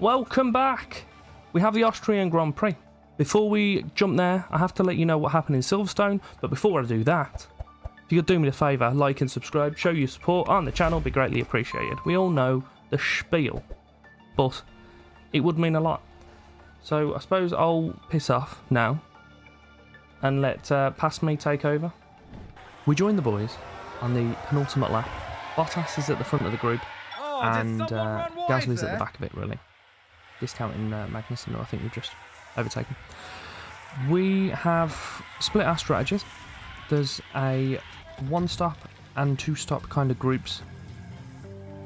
Welcome back! We have the Austrian Grand Prix. Before we jump there, I have to let you know what happened in Silverstone, but before I do that, if you could do me a favour, like and subscribe, show your support on the channel, be greatly appreciated. We all know the spiel, but it would mean a lot. So I suppose I'll piss off now and let past me take over. We join the boys on the penultimate lap. Bottas is at the front of the group, and Gasly's at the back of it, really. Discounting Magnussen, who I think we've just overtaken. We have split our strategies. There's a one-stop and two-stop kind of groups.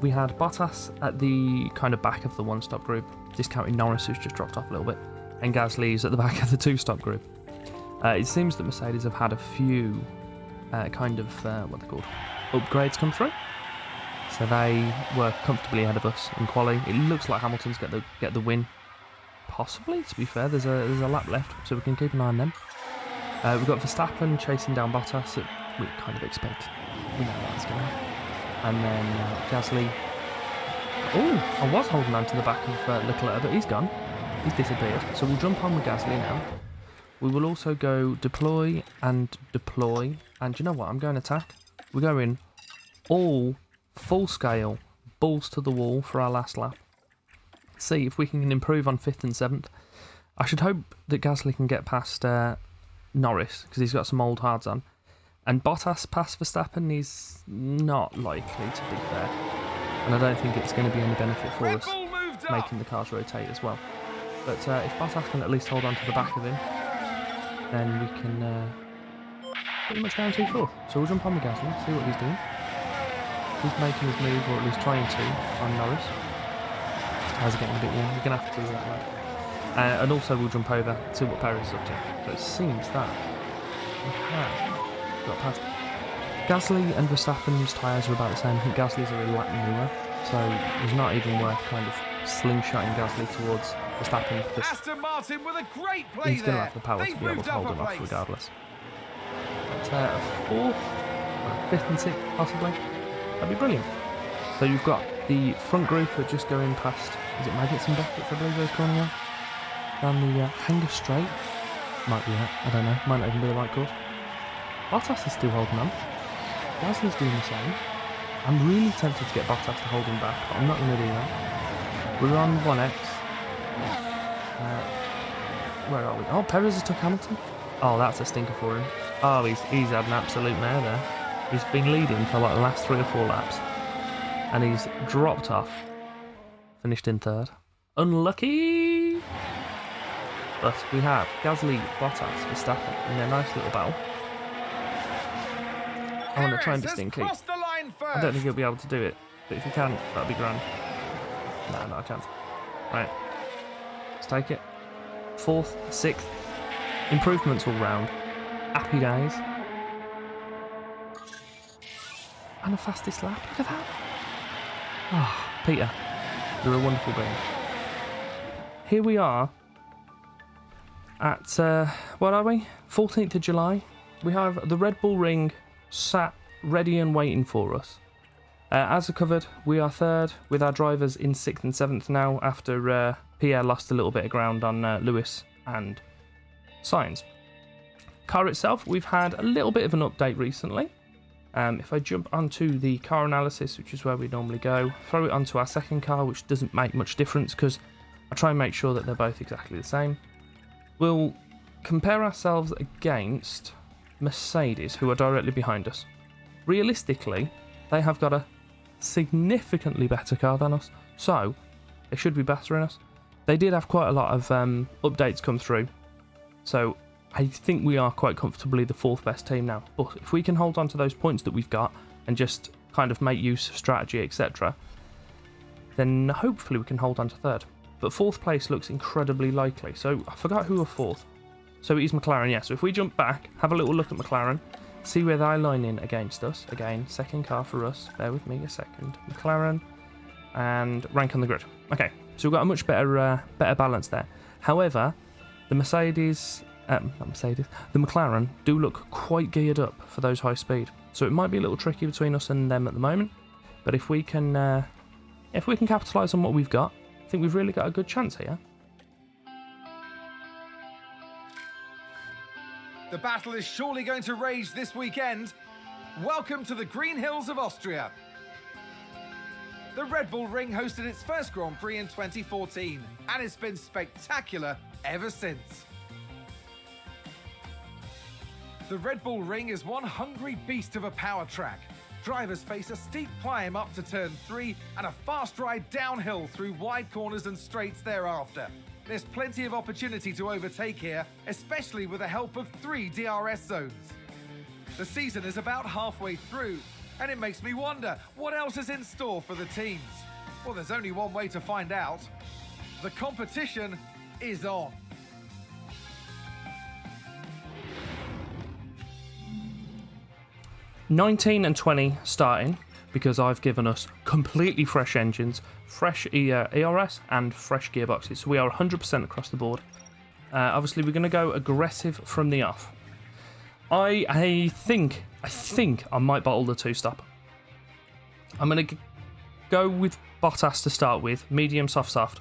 We had Bottas at the kind of back of the one-stop group, discounting Norris, who's just dropped off a little bit, and Gasly's at the back of the two-stop group. It seems that Mercedes have had a few what they're called, upgrades come through. So they were comfortably ahead of us in quali. It looks like Hamilton's get the win. Possibly, to be fair. There's a lap left, so we can keep an eye on them. We've got Verstappen chasing down Bottas. We kind of expect. We know that's going to happen. And then Gasly. Oh, I was holding on to the back of Leclerc, but he's gone. He's disappeared. So we'll jump on with Gasly now. We will also go deploy and deploy. And you know what? I'm going attack. We're going all full scale, balls to the wall for our last lap. See if we can improve on 5th and 7th. I should hope that Gasly can get past Norris, because he's got some old hards on. And Bottas past Verstappen is not likely, to be fair. And I don't think it's going to be any benefit for us, making the cars rotate as well. But if Bottas can at least hold on to the back of him, then we can pretty much guarantee 4th. So we'll jump on with Gasly, see what he's doing. He's making his move, or at least trying to, on Norris. Tires are getting a bit warm. You're going to have to do that, lad. And also we'll jump over, see what Perez is up to. So it seems that we have got past. Gasly and Verstappen's tyres are about the same. I think Gasly's are a lap newer, so it's not even worth kind of slingshotting Gasly towards Verstappen, because Aston Martin with a great play he's going to have the power to be able to hold him off regardless. But 4th, 5th and 6th possibly. That'd be brilliant. So you've got the front group are just going past, is it Maggots and Beckett's, I believe those corner out? Down the Hanger Straight. Might be that, I don't know. Might not even be the right course. Bottas is still holding on. Gasly's doing the same. I'm really tempted to get Bottas to hold him back, but I'm not going to do that. We're on 1x. Where are we? Oh, Perez has took Hamilton. Oh, that's a stinker for him. Oh, he's had an absolute mare there. He's been leading for like the last 3 or 4 laps, and he's dropped off. Finished in 3rd. Unlucky! But we have Gasly, Bottas, Verstappen in their nice little battle. I want to try and distinct keep. I don't think he'll be able to do it, but if he can, that'd be grand. No, not a chance. Right. Let's take it. 4th, 6th. Improvements all round. Happy days. And the fastest lap. Look at that. Oh, Peter, you're a wonderful being. Here we are at, what are we? 14th of July. We have the Red Bull Ring sat ready and waiting for us. As I covered, we are 3rd with our drivers in 6th and 7th now after Pierre lost a little bit of ground on Lewis and Sainz. Car itself, we've had a little bit of an update recently. If I jump onto the car analysis, which is where we normally go, throw it onto our second car, which doesn't make much difference because I try and make sure that they're both exactly the same. We'll compare ourselves against Mercedes, who are directly behind us. Realistically, they have got a significantly better car than us, so they should be better than us. They did have quite a lot of updates come through, so I think we are quite comfortably the 4th best team now. But if we can hold on to those points that we've got and just kind of make use of strategy, etc., then hopefully we can hold on to 3rd. But 4th place looks incredibly likely. So I forgot who were 4th. So it is McLaren, yeah. So if we jump back, have a little look at McLaren, see where they line in against us. Again, second car for us. Bear with me a second. McLaren and rank on the grid. Okay, so we've got a much better balance there. However, the the McLaren do look quite geared up for those high speed. So it might be a little tricky between us and them at the moment. But if we can capitalise on what we've got, I think we've really got a good chance here. The battle is surely going to rage this weekend. Welcome to the Green Hills of Austria. The Red Bull Ring hosted its first Grand Prix in 2014, and it's been spectacular ever since. The Red Bull Ring is one hungry beast of a power track. Drivers face a steep climb up to turn 3 and a fast ride downhill through wide corners and straights thereafter. There's plenty of opportunity to overtake here, especially with the help of 3 DRS zones. The season is about halfway through, and it makes me wonder what else is in store for the teams. Well, there's only one way to find out. The competition is on. $19 and $20 starting, because I've given us completely fresh engines, fresh ERS and fresh gearboxes. So we are 100% across the board. Obviously, we're going to go aggressive from the off. I think I might bottle the 2-stop. I'm going to go with Bottas to start with, medium, soft.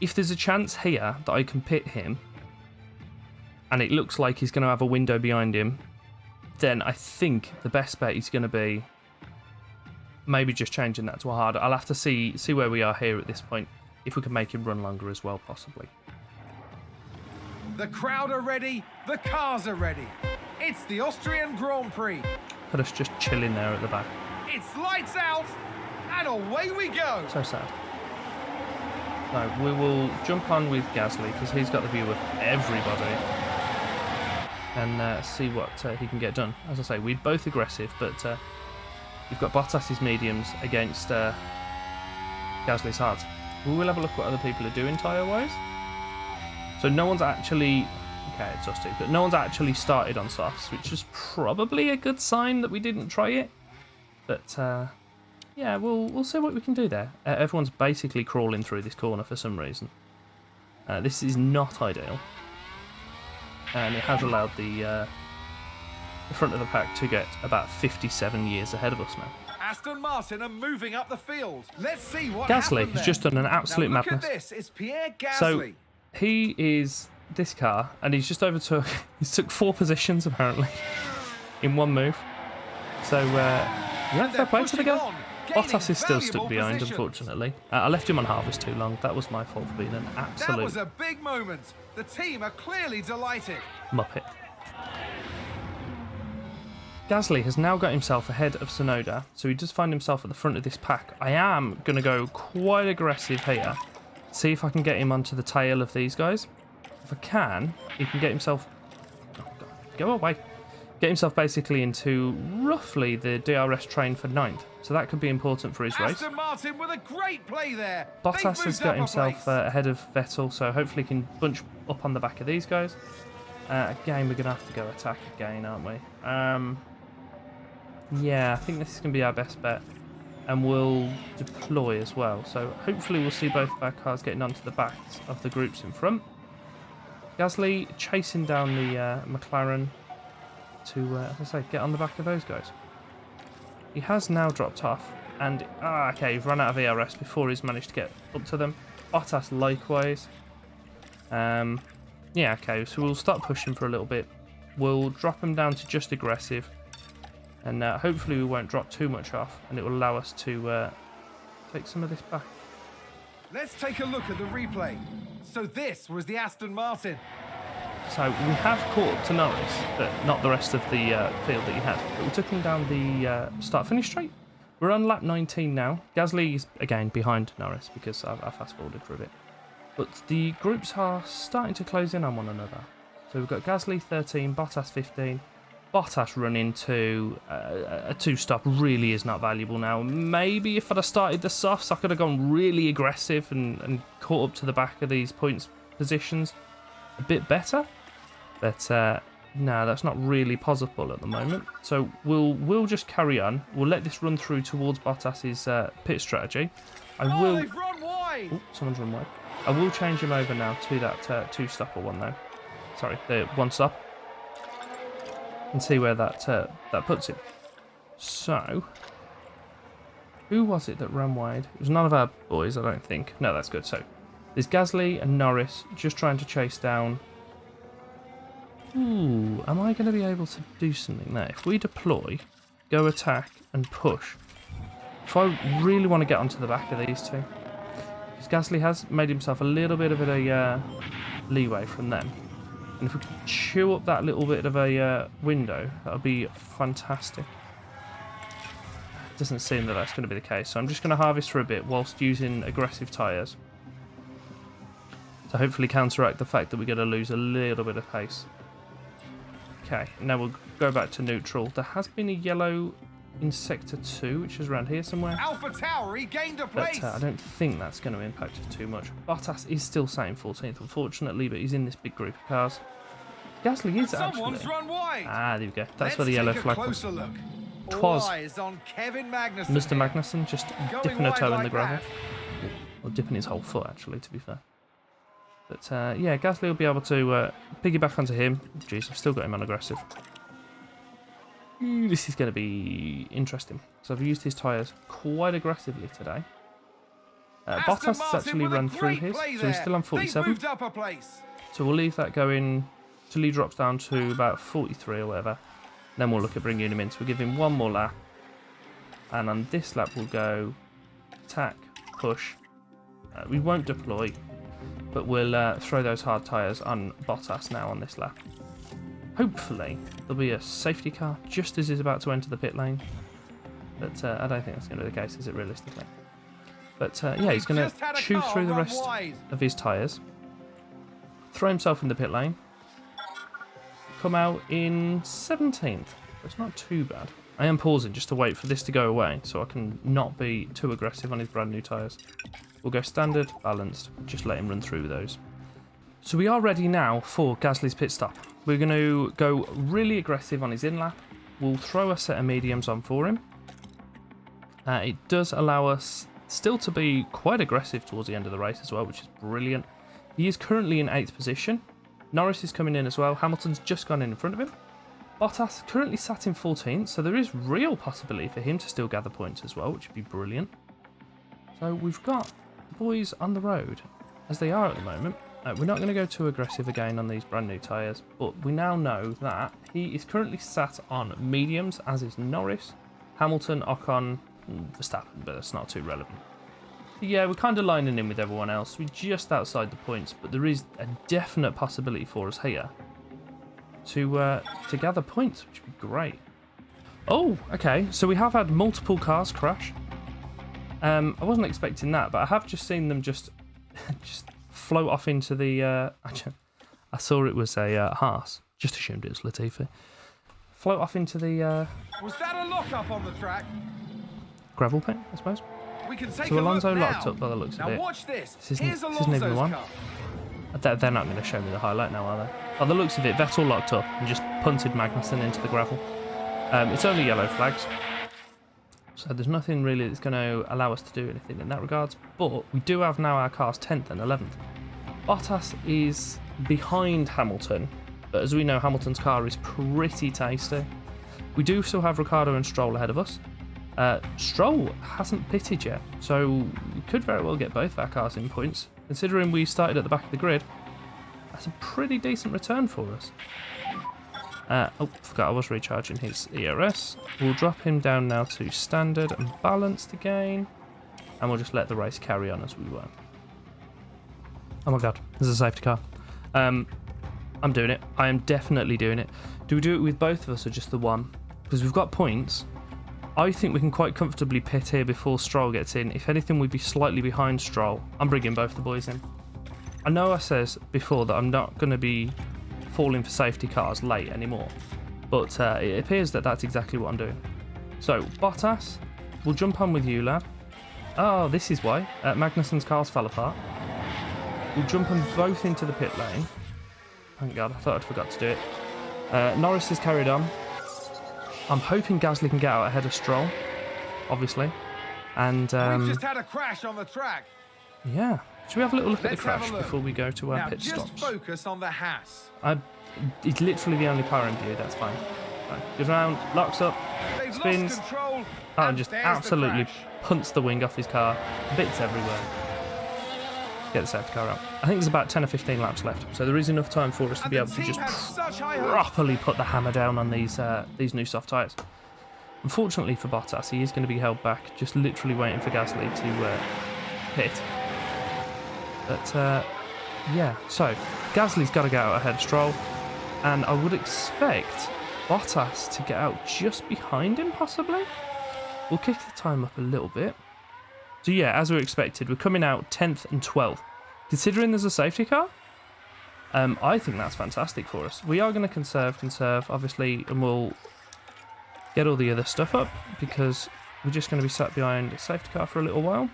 If there's a chance here that I can pit him, and it looks like he's going to have a window behind him, then I think the best bet is going to be maybe just changing that to a hard. I'll have to see where we are here at this point, if we can make him run longer as well, possibly. The crowd are ready, the cars are ready. It's the Austrian Grand Prix. Put us just chilling there at the back. It's lights out, and away we go. So sad. So we will jump on with Gasly, because he's got the view of everybody. And see what he can get done. As I say, we're both aggressive, but you've got Bottas's mediums against Gasly's hards. We will have a look what other people are doing tyre-wise. So no one's actually... Okay, it's us two, but no one's actually started on softs, which is probably a good sign that we didn't try it. But yeah, we'll see what we can do there. Everyone's basically crawling through this corner for some reason. This is not ideal. And it has allowed the front of the pack to get about 57 years ahead of us now. Aston Martin are moving up the field. Let's see what Gasly has just done an absolute now look madness. At this. It's Pierre Gasly. So he is this car, and he's just overtook. He's took 4 positions apparently in one move. So yeah, fair play to the guy. Bottas is still stuck behind, unfortunately. I left him on harvest too long. That was my fault for being an absolute... That was a big moment. The team are clearly delighted. Muppet. Gasly has now got himself ahead of Tsunoda, so he does find himself at the front of this pack. I am going to go quite aggressive here. See if I can get him onto the tail of these guys. If I can, he can get himself... Oh, God. Go away. Get himself basically into roughly the DRS train for 9th. So that could be important for his race. Aston Martin with a great play there. Bottas has got himself ahead of Vettel, so hopefully he can bunch up on the back of these guys. Again, we're going to have to go attack again, aren't we? Yeah, I think this is going to be our best bet. And we'll deploy as well. So hopefully we'll see both of our cars getting onto the backs of the groups in front. Gasly chasing down the McLaren to, as I say, get on the back of those guys. He has now dropped off, and okay, he's run out of ERS before he's managed to get up to them. Bottas likewise. Yeah, okay, so we'll start pushing for a little bit. We'll drop him down to just aggressive, and hopefully we won't drop too much off, and it will allow us to take some of this back. Let's take a look at the replay. So this was the Aston Martin. So we have caught up to Norris, but not the rest of the field that he had. But we took him down the start-finish straight. We're on lap 19 now. Gasly's, again, behind Norris because I fast-forwarded for a bit. But the groups are starting to close in on one another. So we've got Gasly 13, Bottas 15. Bottas running to a 2-stop really is not valuable now. Maybe if I'd have started the softs, I could have gone really aggressive and caught up to the back of these points positions a bit better. But no, that's not really possible at the moment. So we'll just carry on. We'll let this run through towards Bottas's pit strategy. They've run wide. Oh, someone's run wide. I will change him over now to that 2-stopper one though. Sorry, the 1-stop. And see where that puts him. So, who was it that ran wide? It was none of our boys, I don't think. No, that's good. So, There's Gasly and Norris just trying to chase down. Ooh, am I going to be able to do something there? If we deploy, go attack and push. If I really want to get onto the back of these two. Because Gasly has made himself a little bit of a leeway from them. And if we can chew up that little bit of a window, that would be fantastic. Doesn't seem that that's going to be the case, so I'm just going to harvest for a bit whilst using aggressive tyres. To hopefully counteract the fact that we're going to lose a little bit of pace. Okay, now we'll go back to neutral. There has been a yellow in sector 2, which is around here somewhere. Alpha Tower regained a place. But I don't think that's going to impact it too much. Bottas is still sitting 14th, unfortunately, but he's in this big group of cars. Gasly is Someone's actually... run wide. Ah, there we go. That's where the yellow flag was. Look. Twas on Kevin Magnussen Mr. Magnussen just dipping a toe in the gravel. That. Or dipping his whole foot, actually, to be fair. But yeah, Gasly will be able to piggyback onto him. Jeez, I've still got him on aggressive. This is going to be interesting. So I've used his tyres quite aggressively today. Bottas has actually run through his, so he's still on 47. So we'll leave that going till he drops down to about 43 or whatever. Then we'll look at bringing him in. So we'll give him one more lap. And on this lap we'll go attack, push. We won't deploy, but we'll throw those hard tyres on Bottas now on this lap. Hopefully there'll be a safety car just as he's about to enter the pit lane. But I don't think that's going to be the case, is it, realistically? But yeah, he's going to chew through the rest of his tyres. Throw himself in the pit lane. Come out in 17th. It's not too bad. I am pausing just to wait for this to go away so I can not be too aggressive on his brand new tyres. We'll go standard, balanced, just let him run through those. So we are ready now for Gasly's pit stop. We're going to go really aggressive on his in-lap. We'll throw a set of mediums on for him. It does allow us still to be quite aggressive towards the end of the race as well, which is brilliant. He is currently in 8th position. Norris is coming in as well. Hamilton's just gone in front of him. Bottas currently sat in 14th, so there is real possibility for him to still gather points as well, which would be brilliant. So we've got the boys on the road as they are at the moment. We're not going to go too aggressive again on these brand new tyres, but we now know that he is currently sat on mediums, as is Norris, Hamilton, Ocon, Verstappen, but that's not too relevant. Yeah, we're kind of lining in with everyone else. We're just outside the points, but there is a definite possibility for us here to gather points, which would be great. Oh, okay. So we have had multiple cars crash. I wasn't expecting that, but I have just seen them just float off into the... I saw it was a Haas. Just assumed it was Latifi. Float off into the... Was that a lock-up on the track? Gravel pit, I suppose. We can take So a Alonso look locked now. up by the looks of Now it. watch this. This Here's isn't even the Alonso's one. car. They're not going to show me the highlight now, are they? By the looks of it, Vettel locked up and just punted Magnussen into the gravel. It's only yellow flags, so there's nothing really that's going to allow us to do anything in that regards. But we do have now our cars 10th and 11th. Bottas is behind Hamilton, but as we know, Hamilton's car is pretty tasty. We do still have Ricciardo and Stroll ahead of us. Stroll hasn't pitted yet, so we could very well get both our cars in points. Considering we started at the back of the grid, that's a pretty decent return for us. Oh, forgot I was recharging his ERS. We'll drop him down now to standard and balanced again, and we'll just let the race carry on as we were. Oh my god, there's a safety car. I'm doing it. I am definitely doing it. Do we do it with both of us or just the one? Because we've got points. I think we can quite comfortably pit here before Stroll gets in. If anything, we'd be slightly behind Stroll. I'm bringing both the boys in. I know I said before that I'm not going to be falling for safety cars late anymore, but it appears that that's exactly what I'm doing. So, Bottas, we'll jump on with you, lad. Oh, this is why. Magnussen's cars fell apart. We'll jump them both into the pit lane. Thank God, I thought I'd forgot to do it. Norris has carried on. I'm hoping Gasly can get out ahead of Stroll, obviously. And We've just had a crash on the track. Yeah. Should we have a little look at the Let's have a crash look. before we go to our Now pit just stops? focus on the Haas. It's literally the only car in view, that's fine. Right, goes round, locks up, They've spins, lost control. and just there's the absolutely crash. punts the wing off his car. Bits everywhere. get the safety car out. I think there's about 10 or 15 laps left, so there is enough time for us to be able to just properly put the hammer down on these new soft tyres. Unfortunately for Bottas, he is going to be held back, just literally waiting for Gasly to hit. But yeah, so Gasly's got to get out ahead of Stroll, and I would expect Bottas to get out just behind him, possibly. We'll kick the time up a little bit. So yeah, as we expected, we're coming out 10th and 12th. Considering there's a safety car, I think that's fantastic for us. We are going to conserve, obviously, and we'll get all the other stuff up because we're just going to be sat behind a safety car for a little while.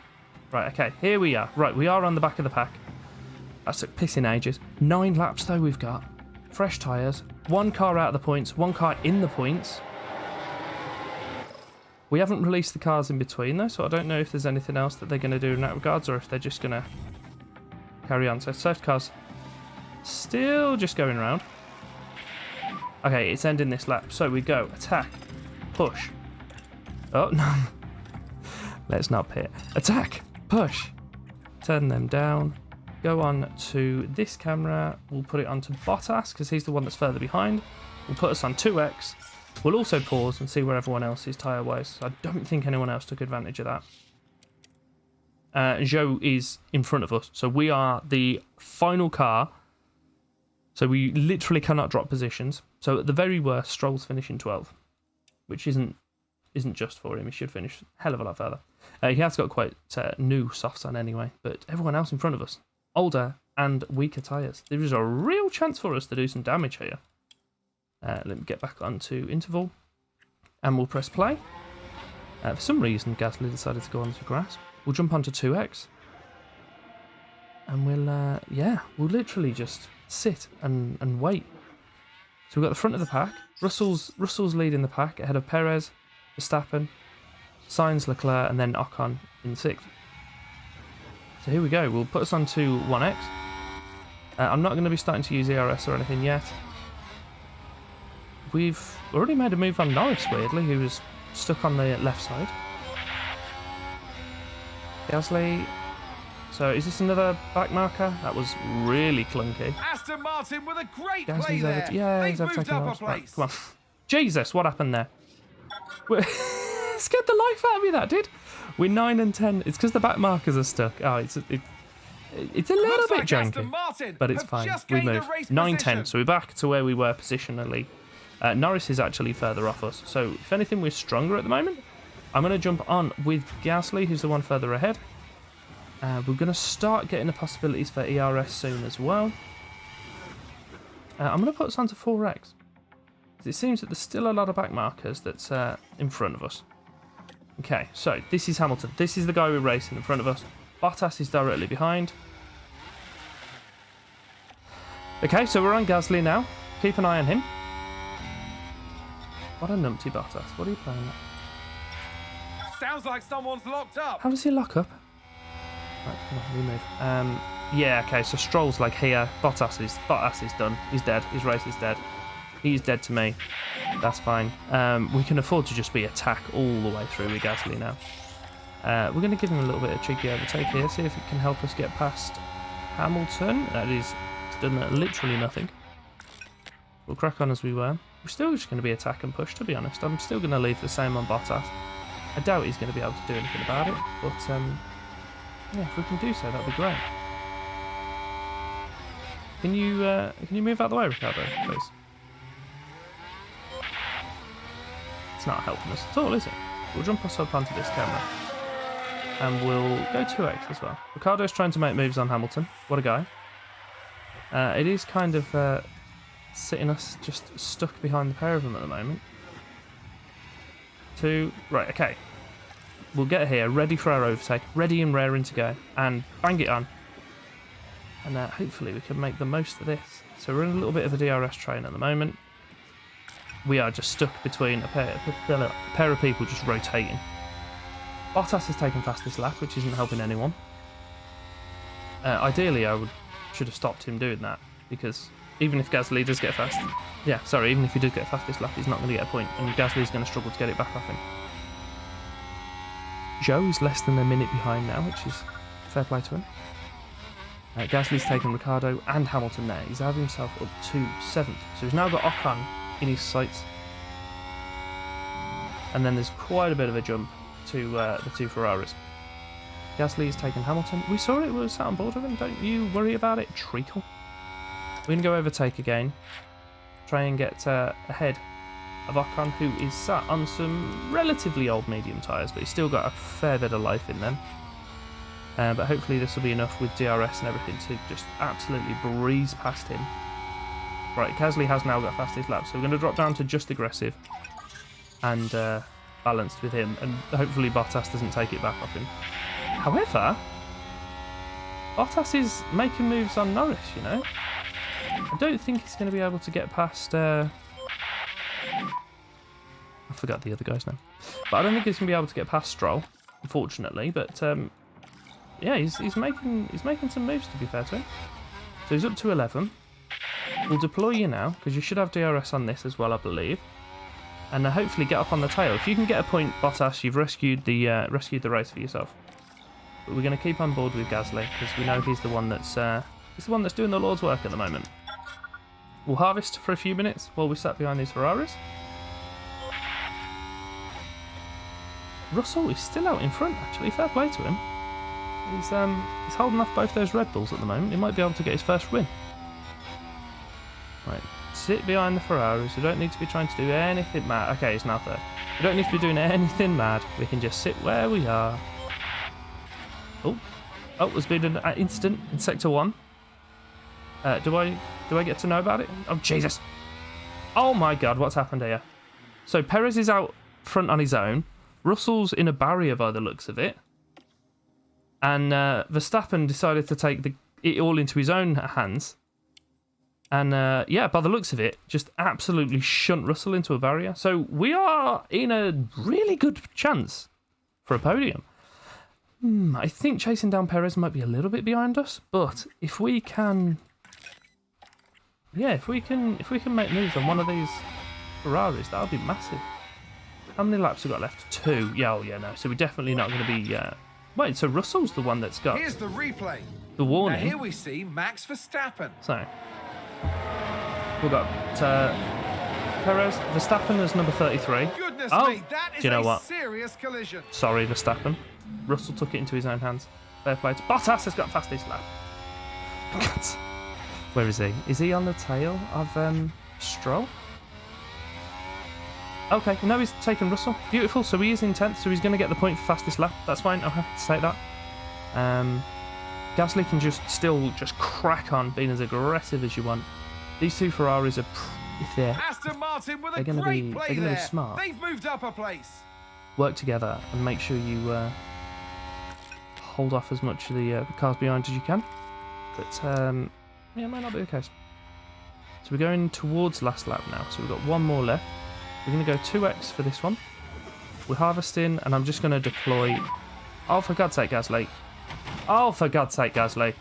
Right, okay, here we are. Right, we are on the back of the pack. That took pissing ages. 9 laps though we've got. Fresh tyres. 1 car out of the points, 1 car in the points. We haven't released the cars in between though, so I don't know if there's anything else that they're going to do in that regards or if they're just going to carry on. So safety cars still just going around. Okay, it's ending this lap. So we go attack, push. Oh no. Let's not pit. Attack, push. Turn them down. Go on to this camera. We'll put it onto Bottas because he's the one that's further behind. We'll put us on 2x. We'll also pause and see where everyone else is tyre-wise. I don't think anyone else took advantage of that. Zhou is in front of us, so we are the final car. So we literally cannot drop positions. So at the very worst, Stroll's finishing 12th, which isn't just for him. He should finish a hell of a lot further. He has got quite new softs on anyway, but everyone else in front of us, older and weaker tyres. There is a real chance for us to do some damage here. Let me get back onto interval, and we'll press play. For some reason, Gasly decided to go onto grass. We'll jump onto 2x, and we'll literally just sit and wait. So we've got the front of the pack. Russell's leading the pack ahead of Perez, Verstappen, Sainz, Leclerc, and then Ocon in 6th. So here we go. We'll put us onto 1x. I'm not going to be starting to use ERS or anything yet. We've already made a move on Norris, weirdly, who was stuck on the left side. Gasly. So is this another back marker? That was really clunky. Aston Martin with a great Gasly's play there. Yeah, he's moved overtaken up a Norris. place. Come on. Jesus, what happened there? Scared the life out of me, that did. We're 9 and 10. It's because the back markers are stuck. Oh, it's a little bit janky, but it's fine. We moved 9-10, so we're back to where we were positionally. Norris is actually further off us, so if anything, we're stronger at the moment. I'm going to jump on with Gasly, who's the one further ahead. We're going to start getting the possibilities for ERS soon as well. I'm going to put us onto 4x. It seems that there's still a lot of back markers that's in front of us. Okay, so this is Hamilton. This is the guy we're racing in front of us. Bottas is directly behind. Okay, so we're on Gasly now. Keep an eye on him. What a numpty Bottas. What are you playing at? Sounds like someone's locked up. How does he lock up? Right, come on, we move. Yeah, okay, so Stroll's like here. Bottas is done. He's dead. His race is dead. He's dead to me. That's fine. We can afford to just be attack all the way through with Gasly now. We're going to give him a little bit of cheeky overtake here, see if it can help us get past Hamilton. That is, it's done literally nothing. We'll crack on as we were. We're still just going to be attack and push, to be honest. I'm still going to leave the same on Bottas. I doubt he's going to be able to do anything about it, but yeah, if we can do so, that'd be great. Can you move out of the way, Ricardo, please? It's not helping us at all, is it? We'll jump us up onto this camera. And we'll go 2x as well. Ricardo's trying to make moves on Hamilton. What a guy. It is kind of sitting us just stuck behind the pair of them at the moment. Right, okay. We'll get here, ready for our overtake, ready and raring to go, and bang it on. And hopefully we can make the most of this. So we're in a little bit of a DRS train at the moment. We are just stuck between a pair of people just rotating. Bottas has taken fastest lap, which isn't helping anyone. Ideally, should have stopped him doing that, because even if Gasly does get fast, even if he did get fastest lap, he's not going to get a point, and Gasly's going to struggle to get it back off him. Zhou is less than a minute behind now, which is fair play to him. Gasly's taken Ricciardo and Hamilton there. He's had himself up to 7th. So he's now got Ocon in his sights. And then there's quite a bit of a jump to the 2 Ferraris. Gasly's taken Hamilton. We saw it was sat on board with him. Don't you worry about it, treacle. We're going to go overtake again. Try and get ahead of Ocon, who is sat on some relatively old medium tyres, but he's still got a fair bit of life in them. But hopefully this will be enough with DRS and everything to just absolutely breeze past him. Right, Gasly has now got fastest lap, so we're going to drop down to just aggressive and balanced with him, and hopefully Bottas doesn't take it back off him. However, Bottas is making moves on Norris, you know. I don't think he's going to be able to get past... I forgot the other guy's name. But I don't think he's going to be able to get past Stroll, unfortunately. But yeah, he's making some moves, to be fair to him. So he's up to 11. We'll deploy you now, because you should have DRS on this as well, I believe. And hopefully get up on the tail. If you can get a point, Bottas, you've rescued the race for yourself. But we're going to keep on board with Gasly, because we know he's the one that's doing the Lord's work at the moment. We'll harvest for a few minutes while we sat behind these Ferraris. Russell is still out in front, actually. Fair play to him. He's holding off both those Red Bulls at the moment. He might be able to get his first win. Right, sit behind the Ferraris. We don't need to be trying to do anything mad. Okay, it's now third. We don't need to be doing anything mad. We can just sit where we are. Oh, there's been an incident in Sector 1. Do I get to know about it? Oh, Jesus. Oh, my God, what's happened here? So, Perez is out front on his own. Russell's in a barrier by the looks of it. And Verstappen decided to take it all into his own hands. And, yeah, by the looks of it, just absolutely shunt Russell into a barrier. So, we are in a really good chance for a podium. I think chasing down Perez might be a little bit behind us, but if we can... Yeah, if we can make moves on one of these Ferraris, that would be massive. How many laps have we got left? 2. Yeah, oh yeah, no. So we're definitely not going to be... Wait, so Russell's the one that's got... Here's the replay. The warning. Now here we see Max Verstappen. So, we've got Perez. Verstappen is number 33. Goodness me, that is do you know a what? serious collision. Sorry, Verstappen. Russell took it into his own hands. Fair play to Bottas has got fastest lap. Where is he? Is he on the tail of Stroll? Okay, no, he's taken Russell. Beautiful, so he is in 10th, so he's going to get the point for fastest lap. That's fine, I'll have to take that. Gasly can still crack on, being as aggressive as you want. These 2 Ferraris are, if Aston Martin with a great play there. Smart. They've moved up a place. Work together and make sure you hold off as much of the cars behind as you can. But yeah, it might not be the case. So we're going towards last lap now. So we've got one more left. We're going to go 2x for this one. We're harvesting, and I'm just going to deploy... Oh, for God's sake, Gasly. Oh, for God's sake, Gasly.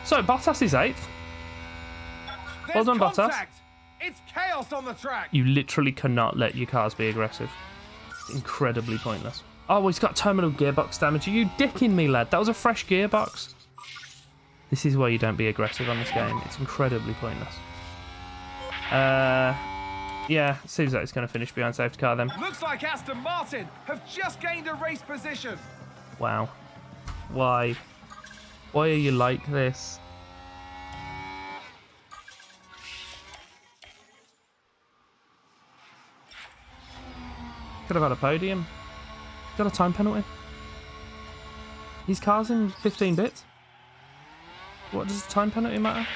So, Bottas is 8th. Well done, Bottas. It's chaos on the track. You literally cannot let your cars be aggressive. It's incredibly pointless. Oh, he's got terminal gearbox damage. Are you dicking me, lad? That was a fresh gearbox. This is why you don't be aggressive on this game. It's incredibly pointless. Yeah, seems like it's going to finish behind safety car then. Looks like Aston Martin have just gained a race position. Wow. Why? Why are you like this? Could have had a podium. Got a time penalty. His car's in 15 bits. What does the time penalty matter?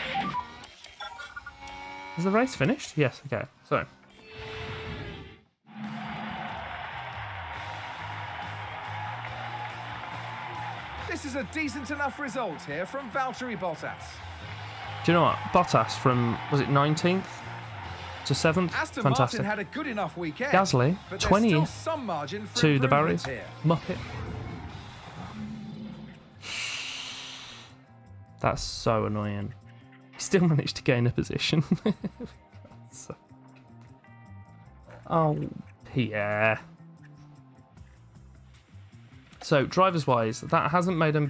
Is the race finished? Yes, okay. So. This is a decent enough result here from Valtteri Bottas. Do you know what? Bottas from, was it 19th to 7th? Aston Fantastic. Martin had a good enough weekend. Gasly, but 20th some margin for to the barriers. here. Muppet. That's so annoying. He still managed to gain a position. Oh, Pierre. So, drivers-wise, that hasn't made a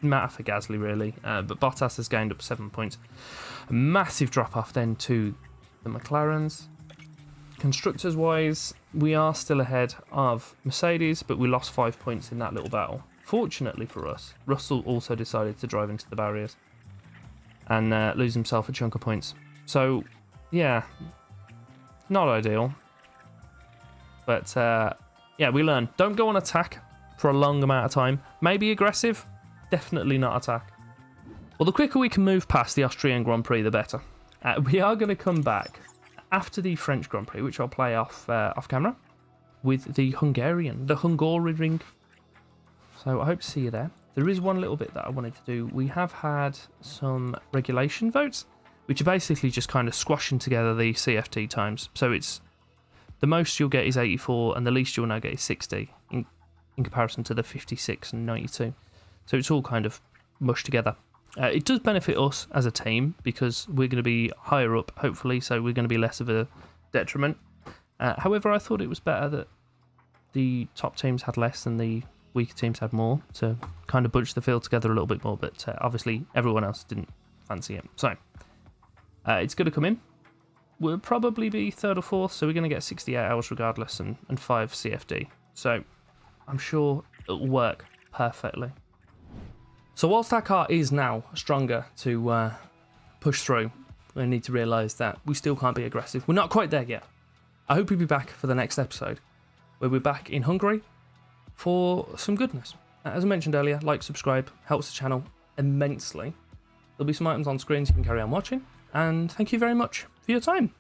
matter for Gasly, really. But Bottas has gained up 7 points. A massive drop-off then to the McLarens. Constructors-wise, we are still ahead of Mercedes, but we lost 5 points in that little battle. Fortunately for us, Russell also decided to drive into the barriers and lose himself a chunk of points. So, yeah, not ideal. But, yeah, we learn. Don't go on attack for a long amount of time. Maybe aggressive, definitely not attack. Well, the quicker we can move past the Austrian Grand Prix, the better. We are going to come back after the French Grand Prix, which I'll play off camera, with the Hungaroring. So I hope to see you there. There is one little bit that I wanted to do. We have had some regulation votes, which are basically just kind of squashing together the CFT times. So it's the most you'll get is 84, and the least you'll now get is 60 in comparison to the 56 and 92. So it's all kind of mushed together. It does benefit us as a team because we're going to be higher up, hopefully, so we're going to be less of a detriment. However, I thought it was better that the top teams had less and the weaker teams had more to kind of bunch the field together a little bit more, but obviously everyone else didn't fancy it. So it's going to come in. We'll probably be third or fourth, so we're going to get 68 hours regardless and 5 CFD. So I'm sure it'll work perfectly. So whilst our car is now stronger to push through, we need to realise that we still can't be aggressive. We're not quite there yet. I hope you'll be back for the next episode, where we're back in Hungary for some goodness. As I mentioned earlier, like, subscribe, helps the channel immensely. There'll be some items on screen so you can carry on watching, and thank you very much for your time.